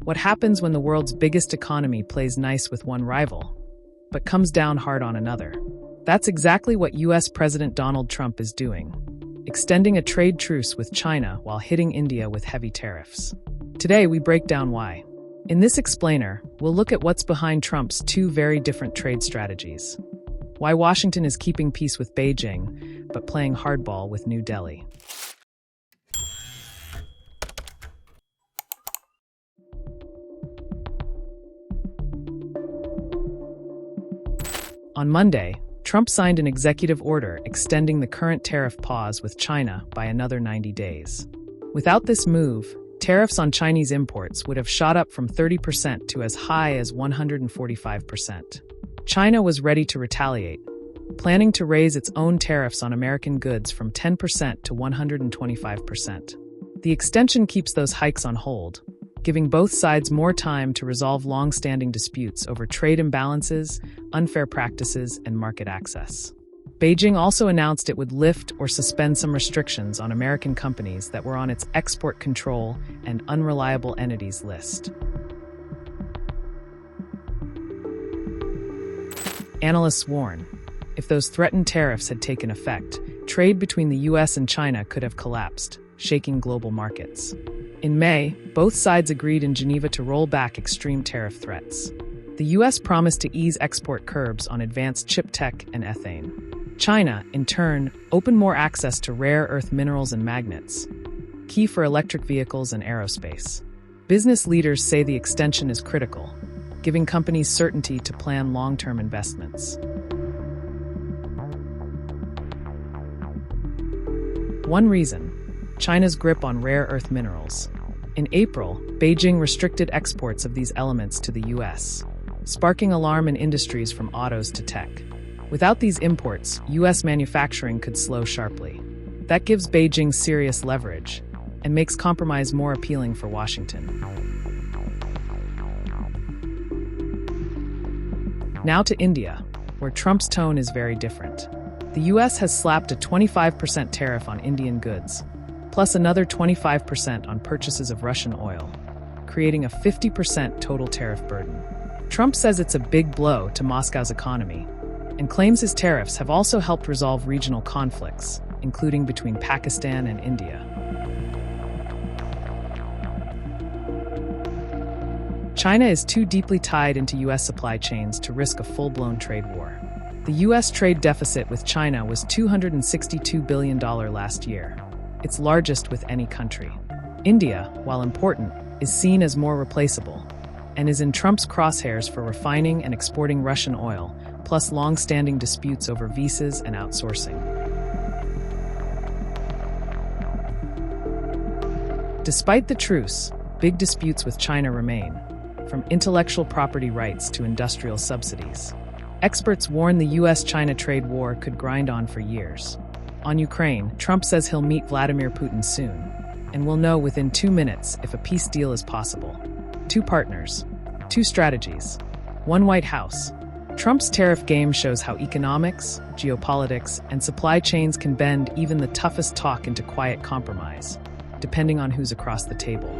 What happens when the world's biggest economy plays nice with one rival, but comes down hard on another? That's exactly what US President Donald Trump is doing, extending a trade truce with China while hitting India with heavy tariffs. Today, we break down why. In this explainer, we'll look at what's behind Trump's two very different trade strategies, why Washington is keeping peace with Beijing, but playing hardball with New Delhi. On Monday, Trump signed an executive order extending the current tariff pause with China by another 90 days. Without this move, tariffs on Chinese imports would have shot up from 30% to as high as 145%. China was ready to retaliate, planning to raise its own tariffs on American goods from 10% to 125%. The extension keeps those hikes on hold, giving both sides more time to resolve long-standing disputes over trade imbalances, unfair practices, and market access. Beijing also announced it would lift or suspend some restrictions on American companies that were on its export control and unreliable entities list. Analysts warn, if those threatened tariffs had taken effect, trade between the US and China could have collapsed, shaking global markets. In May, both sides agreed in Geneva to roll back extreme tariff threats. The US promised to ease export curbs on advanced chip tech and ethane. China, in turn, opened more access to rare earth minerals and magnets, key for electric vehicles and aerospace. Business leaders say the extension is critical, giving companies certainty to plan long-term investments. One reason: China's grip on rare earth minerals. In April, Beijing restricted exports of these elements to the US, sparking alarm in industries from autos to tech. Without these imports, US manufacturing could slow sharply. That gives Beijing serious leverage and makes compromise more appealing for Washington. Now to India, where Trump's tone is very different. The US has slapped a 25% tariff on Indian goods, plus another 25% on purchases of Russian oil, creating a 50% total tariff burden. Trump says it's a big blow to Moscow's economy, and claims his tariffs have also helped resolve regional conflicts, including between Pakistan and India. China is too deeply tied into US supply chains to risk a full-blown trade war. The US trade deficit with China was $262 billion last year, its largest with any country. India, while important, is seen as more replaceable, and is in Trump's crosshairs for refining and exporting Russian oil, plus long-standing disputes over visas and outsourcing. Despite the truce, big disputes with China remain, from intellectual property rights to industrial subsidies. Experts warn the US-China trade war could grind on for years. On Ukraine, Trump says he'll meet Vladimir Putin soon, and we'll know within 2 minutes if a peace deal is possible. Two partners, two strategies, one White House. Trump's tariff game shows how economics, geopolitics, and supply chains can bend even the toughest talk into quiet compromise, depending on who's across the table.